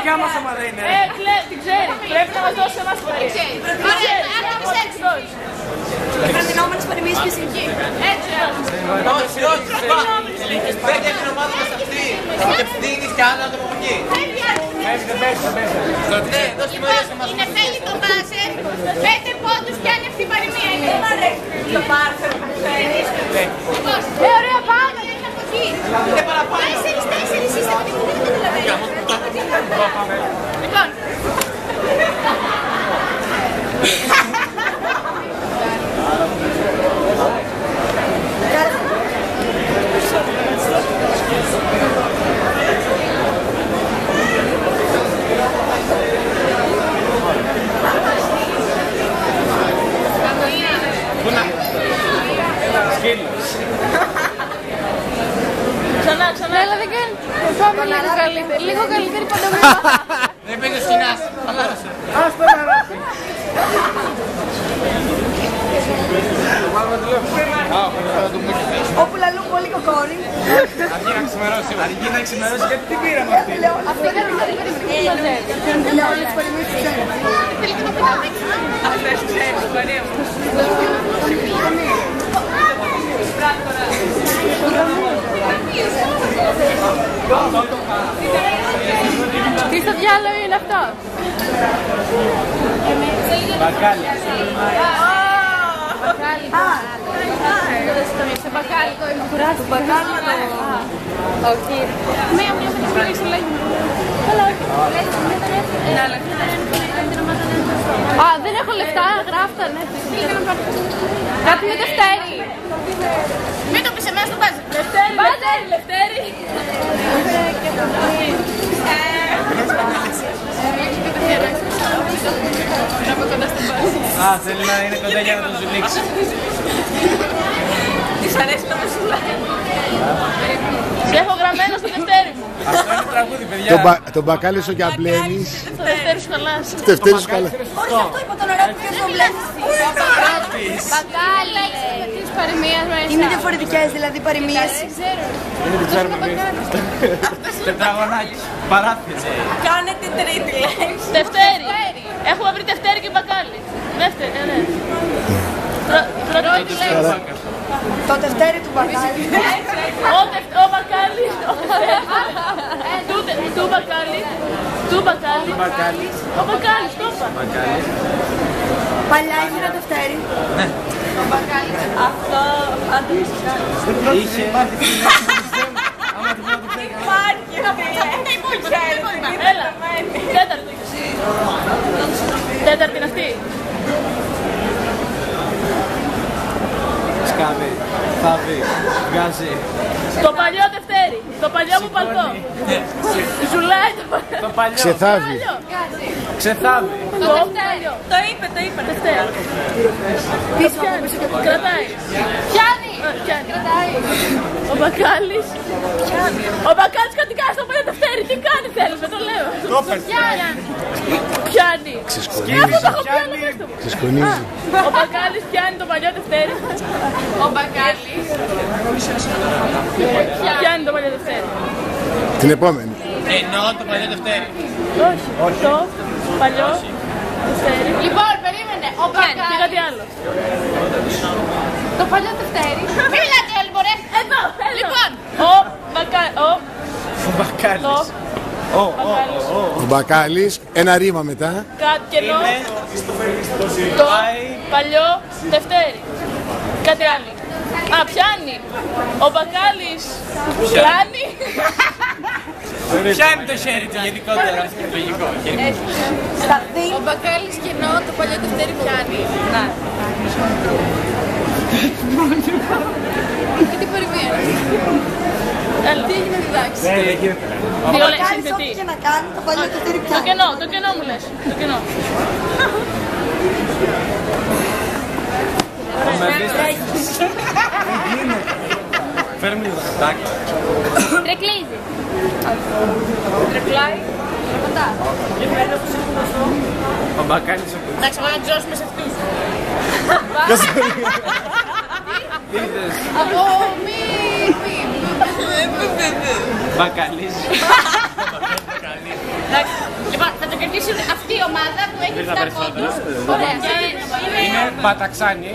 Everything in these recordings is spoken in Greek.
δικιά μας ομάδα είναι. Την ξέρει. Πρέπει να μας δώσει εμάς που ξέρει. Ωραία, άρα τις έξι. Φραντινόμενες παροιμίες ποιος είναι εκεί. Έτσι. Όχι, όχι. Πέντε την ομάδα μας αυτή. Και φτύνεις κι άλλο άτομο εκεί. Ναι, δώσε τη μερία σε εμάς. Είναι θέλει το μπάσερ. 5 πόντους κι αν αυτή η παροιμία είναι. Το μπάσερ. Ωραία, πάμε. Είναι παραπάνω. 4 είστε. Λοιπόν. Ξανά, έλα δεν κάνει. Πάμε λίγο καλύτερη παντομήμα. Δεν παίζει σκηνάς. Χαλάρωσε. Ας το να ράπει. Όπου λαλούν πολύ κοκόρι. Αργεί να ξημερώσει. Αργεί να ξημερώσει γιατί τι πήραμε αυτή. Αυτό είναι όλες τις παροιμίες που ξέρει. Θέλετε να πετάμε. Αυτές ξέρεις, ωραία. Τι στο διάλογο είναι αυτό? Μπακάλι. Σε μπακάλι το κουράζει. Μπακάλι το... Όχι. Μία με την πλήση λέγει. Α, δεν έχω λεφτά, γράφτα, ναι. Κάτι με Δευτέρη. Μην το πεις εμάς, το βάζω. Λευτέρη. Α, θέλει να είναι κοντά για να τον ζουλήξει. Της αρέσει να με σουλάει. Σε έχω γραμμένο στο Δευτέρη μου. Αυτό είναι τραγούδι, παιδιά. Τον μπακάλι σου και απλένεις. Στο Δευτέρη σου χαλάς. Στο Δευτέρη σου καλά. Όχι, αυτό είπα τον ωραίο που ποιος τον βλέπει. Μπακάλι. Της παροιμίας μέσα. Είναι διαφορετικές δηλαδή παροιμίες. Είναι την ξέρουμε εμείς. Τετραγωνάκι. Παράθυρο. Κάνε την τρίτη λέξη. Δευτέρη. Έχουμε βρει Δευτέρη και μπακάλι. Δεύτερη, ναι. Πρώτη λέξη. Το Δευτέρη του μπακάλι. Ο μπακάλης. Του μπακάλι. Του μπακάλι. Ο μπακάλης, το είπα. Παλιά είχε ένα Δευτέρη. Ο μπακάλης. Αυτό Είχε. υπάρχει. Έλα. Τέταρτη. Τέταρτη είναι αυτή. Σκάβει, θάβει, βγάζει. Το παλιό Δευτέρη. Το παλιό μου παλτό. Ζουλάει Το παλιό. Ξεθάβει. Ξεθάβει. Το παλιό. Το είπε Δευτέρη. Πίσω. Κρατάει. Πιάνει. Κρατάει. Ο μπακάλης. Ο μπακάλης κάτι κάνει στο παλιό Δευτέρη. Τι κάνει θέλεις, με το λέω. Πιάνει. Ξεσκονίζει. Ο μπακάλης πιάνει το παλιό Δευτέρη. Ο μπακάλης πιάνει το παλιό Δευτέρη. Την επόμενη. Εννοώ το παλιό Δευτέρη. Όχι. Το παλιό Δευτέρη. Λοιπόν, περίμενε. Ο Και κάτι άλλο. Το παλιό Δευτέρη. Μην μιλάτε όλοι, μωρέ. Εδώ. Λοιπόν. Ο μπακάλης. Ο μπακάλης. Ο μπακάλης, ένα ρήμα μετά. Κάτι κενό. Το παλιό Δευτέρη. Κάτι άλλο. Α, πιάνει. Ο μπακάλης πιάνει. Πιάνει το χέρι του γενικότερα. Λογικό. Ο μπακάλης κενό, το παλιό Δευτέρη πιάνει. Να. Και τι παροιμία. Έλα. Τι έγινε διδάξει. Δύο λέξεις είναι τι. Και να κάνει το παλιό Δευτέρη Το πιάνει. κενό, το κενό μου λες. Το κενό. Φέρνει λίγο το χαρτάκι. Τρεκλίζει. Τρεκλάει. Τρεπατά. Ο μπακάλης ο Εντάξει, εγώ να τζώσουμε σε αυτούς. είδες. Από μη. Μπακάλης. Εντάξει, έχει 7 πόντους. Ωραία. Είναι μπαταξάνι.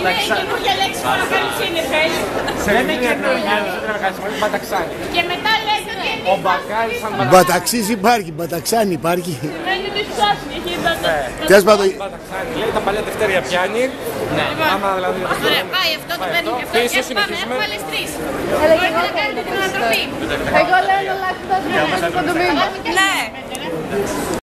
Είναι καινούργια λέξη που αναφέρει σύννεφες. Δεν είναι καινούργια λέξη, είναι μπαταξάνι. Και μετά λέτε ότι Ο μπακάλις σαν Μπαταξής υπάρχει, μπαταξάνι υπάρχει. μένει το ψάχνει. Έχει Τέλος πάντων, μπαταξάνι. Λέει τα παλιά Δευτέρια πιάνει. Άμα δηλαδή. Ωραία, πάει αυτό, το παίρνει και αυτό. Πίσω Και πάμε, συνεχίζουμε. έχουμε άλλες 3. Μπορείτε να κάνετε την ανατροπή. Εγώ λέω να αλλάξει το άσμα. Ναι.